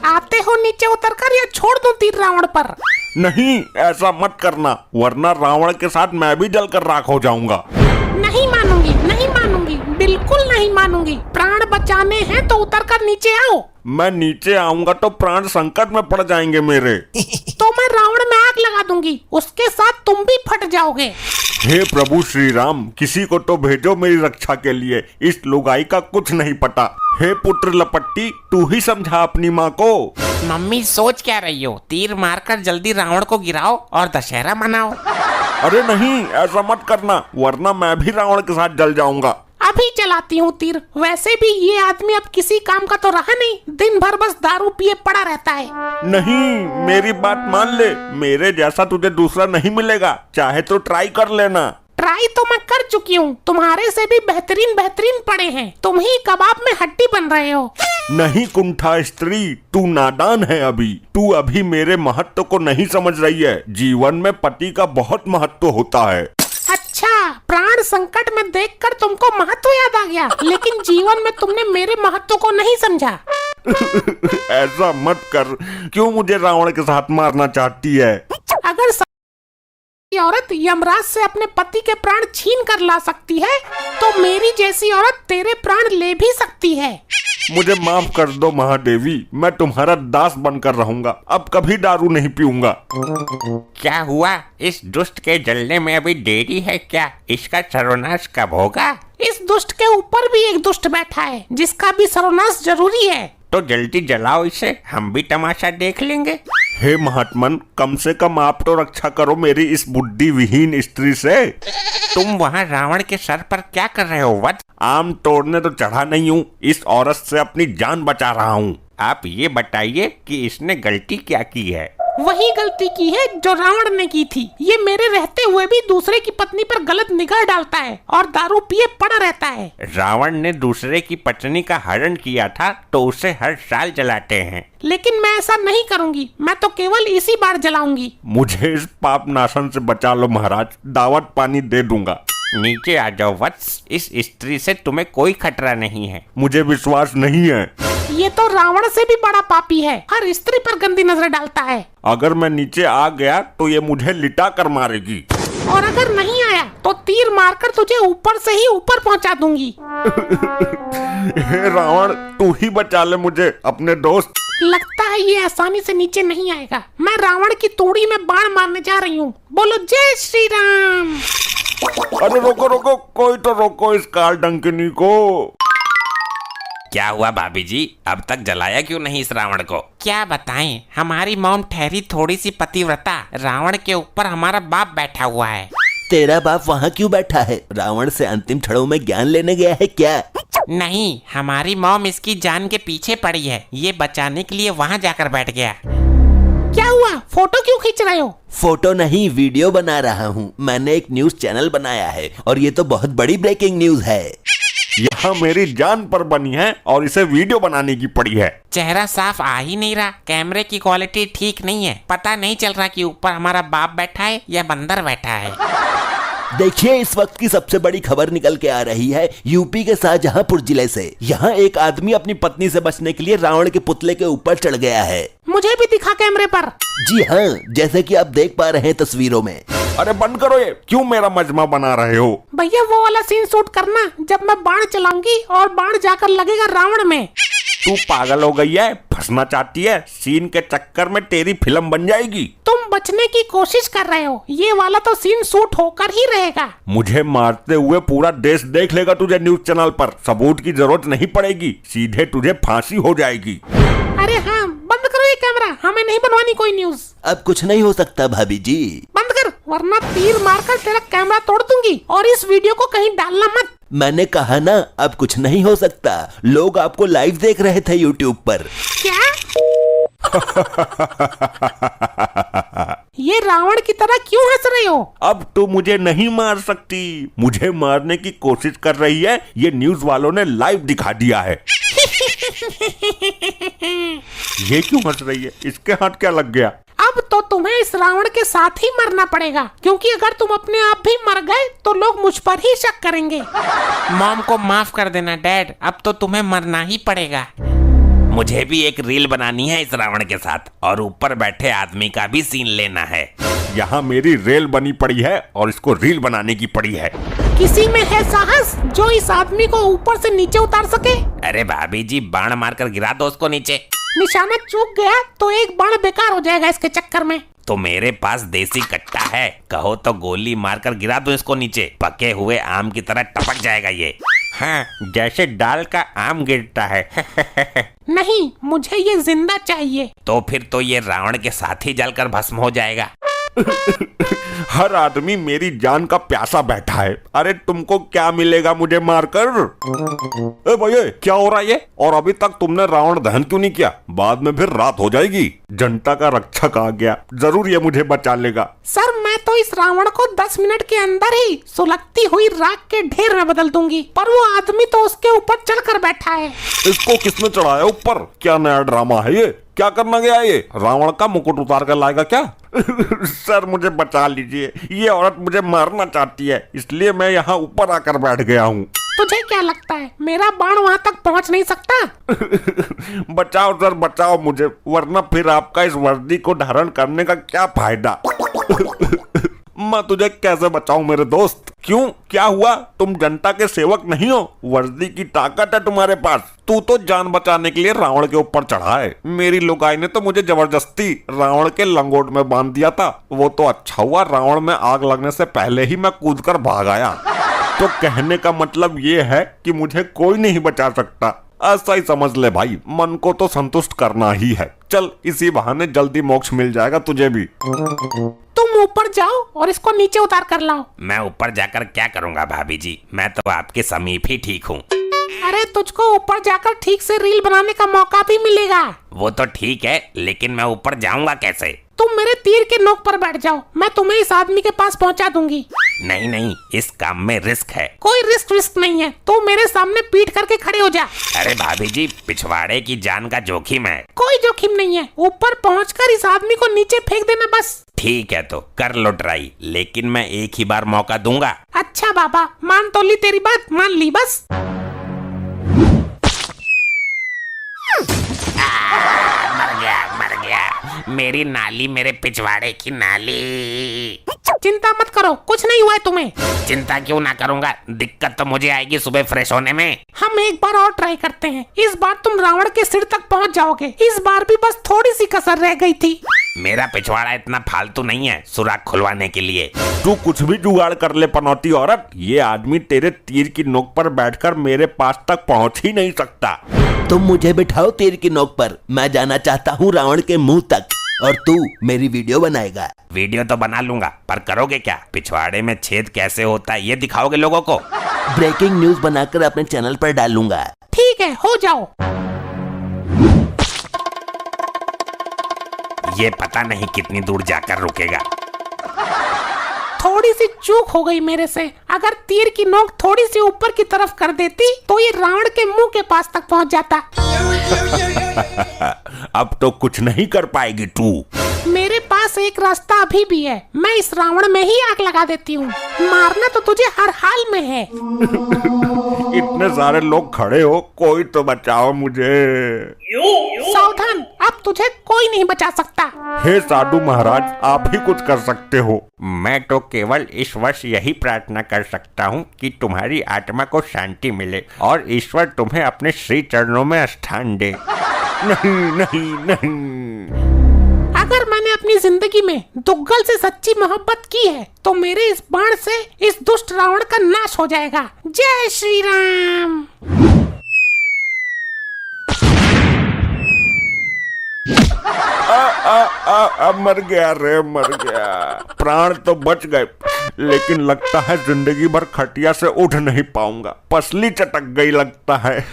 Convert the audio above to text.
आते हो नीचे उतरकर या छोड़ दूं तीर रावण पर? नहीं, ऐसा मत करना, वरना रावण के साथ मैं भी जलकर राख हो जाऊंगा। नहीं मानूंगी, नहीं मानूंगी, बिल्कुल नहीं मानूंगी। प्राण बचाने हैं तो उतरकर नीचे आओ। मैं नीचे आऊंगा तो प्राण संकट में पड़ जाएंगे मेरे। तो मैं रावण में आग लगा दूंगी, उसके साथ तुम भी फट जाओगे। हे प्रभु श्री राम, किसी को तो भेजो मेरी रक्षा के लिए, इस लुगाई का कुछ नहीं पता। हे पुत्र लपट्टी, तू ही समझा अपनी माँ को। मम्मी सोच क्या रही हो? तीर मारकर जल्दी रावण को गिराओ और दशहरा मनाओ। अरे नहीं, ऐसा मत करना, वरना मैं भी रावण के साथ जल जाऊंगा। अभी चलाती हूँ तीर। वैसे भी ये आदमी अब किसी काम का तो रहा नहीं, दिन भर बस दारू पिए पड़ा रहता है। नहीं, मेरी बात मान ले, मेरे जैसा तुझे दूसरा नहीं मिलेगा, चाहे तो ट्राई कर लेना। ट्राई तो मैं कर चुकी हूँ, तुम्हारे से भी बेहतरीन बेहतरीन पड़े हैं, तुम ही कबाब में हड्डी बन रहे हो। नहीं कुंठा स्त्री, तू नादान है अभी, तू अभी मेरे महत्व को नहीं समझ रही है। जीवन में पति का बहुत महत्व होता है। अच्छा, प्राण संकट में देखकर तुमको महत्व याद आ गया, लेकिन जीवन में तुमने मेरे महत्व को नहीं समझा। ऐसा मत कर, क्यों मुझे रावण के साथ मारना चाहती है? अगर औरत यमराज से अपने पति के प्राण छीन कर ला सकती है, तो मेरी जैसी औरत तेरे प्राण ले भी सकती है। मुझे माफ कर दो महादेवी, मैं तुम्हारा दास बनकर रहूंगा, अब कभी दारू नहीं पीऊंगा। क्या हुआ? इस दुष्ट के जलने में अभी देरी है क्या? इसका सर्वनाश कब होगा? इस दुष्ट के ऊपर भी एक दुष्ट बैठा है, जिसका भी सर्वनाश जरूरी है। तो जल्दी जलाओ इसे, हम भी तमाशा देख लेंगे। हे महात्मन, कम से कम आप तो रक्षा करो मेरी इस बुद्धि विहीन स्त्री से। तुम वहाँ रावण के सर पर क्या कर रहे हो वत्स? आम तोड़ने तो चढ़ा नहीं हूँ, इस औरत से अपनी जान बचा रहा हूँ। आप ये बताइए कि इसने गलती क्या की है? वही गलती की है जो रावण ने की थी। ये मेरे रहते हुए भी दूसरे की पत्नी पर गलत निगाह डालता है और दारू पिए पड़ा रहता है। रावण ने दूसरे की पत्नी का हरण किया था तो उसे हर साल जलाते हैं। लेकिन मैं ऐसा नहीं करूंगी, मैं तो केवल इसी बार जलाऊंगी। मुझे इस पाप नाशन से बचा लो महाराज, दावत पानी दे दूंगा। नीचे आ जाओ वत्स, इस स्त्री से तुम्हें कोई खतरा नहीं है। मुझे विश्वास नहीं है। ये तो रावण से भी बड़ा पापी है, हर स्त्री पर गंदी नजर डालता है। अगर मैं नीचे आ गया तो ये मुझे लिटा कर मारेगी, और अगर नहीं आया तो तीर मारकर तुझे ऊपर से ही ऊपर पहुंचा दूंगी। हे रावण, तू ही बचा ले मुझे, अपने दोस्त। लगता है ये आसानी से नीचे नहीं आएगा। मैं रावण की तूड़ी में बाण मारने जा रही हूँ। बोलो जय श्री राम। अरे रोको रोको, कोई तो रोको इस काल डंकिनी को। क्या हुआ भाभी जी, अब तक जलाया क्यों नहीं इस रावण को? क्या बताएं, हमारी मॉम ठहरी थोड़ी सी पतिव्रता, रावण के ऊपर हमारा बाप बैठा हुआ है। तेरा बाप वहाँ क्यों बैठा है? रावण से अंतिम क्षणों में ज्ञान लेने गया है क्या? नहीं, हमारी मॉम इसकी जान के पीछे पड़ी है, ये बचाने के लिए वहाँ जाकर बैठ गया। क्या हुआ? फोटो क्यों खींच रहे हो? फोटो नहीं, वीडियो बना रहा हूँ। मैंने एक न्यूज चैनल बनाया है और ये तो बहुत बड़ी ब्रेकिंग न्यूज है। यहाँ मेरी जान पर बनी है और इसे वीडियो बनाने की पड़ी है। चेहरा साफ आ ही नहीं रहा, कैमरे की क्वालिटी ठीक नहीं है, पता नहीं चल रहा कि ऊपर हमारा बाप बैठा है या बंदर बैठा है। देखिए, इस वक्त की सबसे बड़ी खबर निकल के आ रही है यूपी के शाहजहांपुर जिले से। यहाँ एक आदमी अपनी पत्नी से बचने के लिए रावण के पुतले के ऊपर चढ़ गया है। मुझे भी दिखा कैमरे पर। जी हाँ, जैसे कि आप देख पा रहे हैं तस्वीरों में। अरे बंद करो ये, क्यों मेरा मजमा बना रहे हो? भैया वो वाला सीन शूट करना जब मैं बाण चलाऊंगी और बाण जाकर लगेगा रावण में। तू पागल हो गई है, फंसना चाहती है? सीन के चक्कर में तेरी फिल्म बन जाएगी। तुम बचने की कोशिश कर रहे हो, ये वाला तो सीन शूट होकर ही रहेगा। मुझे मारते हुए पूरा देश देख लेगा तुझे न्यूज चैनल पर, सबूत की जरूरत नहीं पड़ेगी, सीधे तुझे फांसी हो जाएगी। अरे हाँ, बंद करो ये कैमरा, हमें नहीं बनवानी कोई न्यूज। अब कुछ नहीं हो सकता भाभी जी। बंद कर, वरना तीर मारकर तेरा कैमरा तोड़ दूंगी। और इस वीडियो को कहीं डालना मत। मैंने कहा ना, अब कुछ नहीं हो सकता। लोग आपको लाइव देख रहे थे यूट्यूब पर। क्या? ये रावण की तरह क्यों हंस रहे हो? अब तो मुझे नहीं मार सकती, मुझे मारने की कोशिश कर रही है, ये न्यूज वालों ने लाइव दिखा दिया है। ये क्यों हंस रही है? इसके हाथ क्या लग गया? अब तो तुम्हें इस रावण के साथ ही मरना पड़ेगा, क्योंकि अगर तुम अपने आप भी मर गए तो लोग मुझ पर ही शक करेंगे। मॉम को माफ कर देना डैड, अब तो तुम्हें मरना ही पड़ेगा। मुझे भी एक रील बनानी है इस रावण के साथ, और ऊपर बैठे आदमी का भी सीन लेना है। यहाँ मेरी रेल बनी पड़ी है और इसको रील बनाने की पड़ी है। किसी में है साहस जो इस आदमी को ऊपर से नीचे उतार सके? अरे भाभी जी, बाण मारकर गिरा दो उसको नीचे। निशाना चूक गया तो एक बाण बेकार हो जाएगा इसके चक्कर में। तो मेरे पास देसी कट्टा है, कहो तो गोली मारकर गिरा दो इसको नीचे, पके हुए आम की तरह टपक जाएगा ये। हाँ, जैसे दाल का आम गिरता है। नहीं, मुझे ये जिंदा चाहिए। तो फिर तो ये रावण के साथ ही जलकर भस्म हो जाएगा। हर आदमी मेरी जान का प्यासा बैठा है। अरे तुमको क्या मिलेगा मुझे मारकर? ए भैया, क्या हो रहा है ये? और अभी तक तुमने रावण दहन क्यों नहीं किया? बाद में फिर रात हो जाएगी। जनता का रक्षक आ गया, जरूर ये मुझे बचा लेगा। सर, मैं तो इस रावण को 10 मिनट के अंदर ही सुलगती हुई राख के ढेर में बदल दूंगी, पर वो आदमी तो उसके ऊपर चढ़कर बैठा है। इसको किसने चढ़ाया ऊपर? क्या नया ड्रामा है ये? क्या करना गया ये? रावण का मुकुट उतार कर लाएगा क्या? सर, मुझे बचा लीजिए, ये औरत मुझे मारना चाहती है, इसलिए मैं यहाँ ऊपर आकर बैठ गया हूँ। तुझे क्या लगता है मेरा बाण वहाँ तक पहुँच नहीं सकता? बचाओ सर, बचाओ मुझे, वरना फिर आपका इस वर्दी को धारण करने का क्या फायदा? मैं तुझे कैसे बचाऊं मेरे दोस्त? क्यों, क्या हुआ? तुम जनता के सेवक नहीं हो? वर्दी की ताकत है तुम्हारे पास। तू तो जान बचाने के लिए रावण के ऊपर चढ़ा है। मेरी लुगाई ने तो मुझे जबरदस्ती रावण के लंगोट में बांध दिया था। वो तो अच्छा हुआ, रावण में आग लगने से पहले ही मैं कूदकर भाग आया। तो कहने का मतलब ये है कि मुझे कोई नहीं बचा सकता। ऐसा ही समझ ले भाई, मन को तो संतुष्ट करना ही है। चल, इसी बहाने जल्दी मोक्ष मिल जाएगा तुझे भी। तुम ऊपर जाओ और इसको नीचे उतार कर लाओ। मैं ऊपर जाकर क्या करूंगा भाभी जी, मैं तो आपके समीप ही ठीक हूँ। अरे, तुझको ऊपर जाकर ठीक से रील बनाने का मौका भी मिलेगा। वो तो ठीक है, लेकिन मैं ऊपर जाऊंगा कैसे? तुम मेरे तीर के नोक पर बैठ जाओ, मैं तुम्हें इस आदमी के पास पहुंचा दूंगी। नहीं नहीं, इस काम में रिस्क है। कोई रिस्क नहीं है, तू मेरे सामने पीठ करके खड़े हो जा। अरे भाभी जी, पिछवाड़े की जान का जोखिम है। कोई जोखिम नहीं है, ऊपर पहुंचकर इस आदमी को नीचे फेंक देना बस। ठीक है, तो कर लो ट्राई, लेकिन मैं एक ही बार मौका दूंगा। अच्छा बाबा, मान तो ली तेरी बात, मान ली बस। मर गया, मेरी नाली, मेरे पिछवाड़े की नाली। चिंता मत करो, कुछ नहीं हुआ है तुम्हें। चिंता क्यों ना करूंगा, दिक्कत तो मुझे आएगी सुबह फ्रेश होने में। हम एक बार और ट्राई करते हैं, इस बार तुम रावण के सिर तक पहुंच जाओगे। इस बार भी बस थोड़ी सी कसर रह गई थी। मेरा पिछवाड़ा इतना फालतू नहीं है सुराख खुलवाने के लिए। तू कुछ भी जुगाड़ कर ले पनौती औरत, ये आदमी तेरे तीर की नोक पर बैठकर मेरे पास तक पहुंच ही नहीं सकता। तुम मुझे बिठाओ तीर की नोक पर, मैं जाना चाहता हूँ रावण के मुंह तक, और तू मेरी वीडियो बनाएगा। वीडियो तो बना लूंगा, पर करोगे क्या? पिछवाड़े में छेद कैसे होता है ये दिखाओगे लोगों को? ब्रेकिंग न्यूज बनाकर अपने चैनल पर डालूंगा। ठीक है, हो जाओ। ये पता नहीं कितनी दूर जाकर रुकेगा। थोड़ी सी चूक हो गई मेरे से, अगर तीर की नोक थोड़ी सी ऊपर की तरफ कर देती तो ये रावण के मुंह के पास तक पहुंच जाता। अब तो कुछ नहीं कर पाएगी तू। मेरे पास एक रास्ता अभी भी है, मैं इस रावण में ही आग लगा देती हूँ। मारना तो तुझे हर हाल में है। इतने सारे लोग खड़े हो, कोई तो बचाओ मुझे। सावधान, अब तुझे कोई नहीं बचा सकता। हे साधु महाराज, आप ही कुछ कर सकते हो। मैं तो केवल इस वर्ष यही प्रार्थना कर सकता हूँ कि तुम्हारी आत्मा को शांति मिले और ईश्वर तुम्हें अपने श्री चरणों में स्थान दे। नहीं नहीं नहीं। अगर मैंने अपनी जिंदगी में दुग्गल से सच्ची मोहब्बत की है तो मेरे इस बाण से इस दुष्ट रावण का नाश हो जाएगा। जय श्री राम। मर गया रे, मर गया। प्राण तो बच गए, लेकिन लगता है जिंदगी भर खटिया से उठ नहीं पाऊंगा। पसली चटक गई लगता है।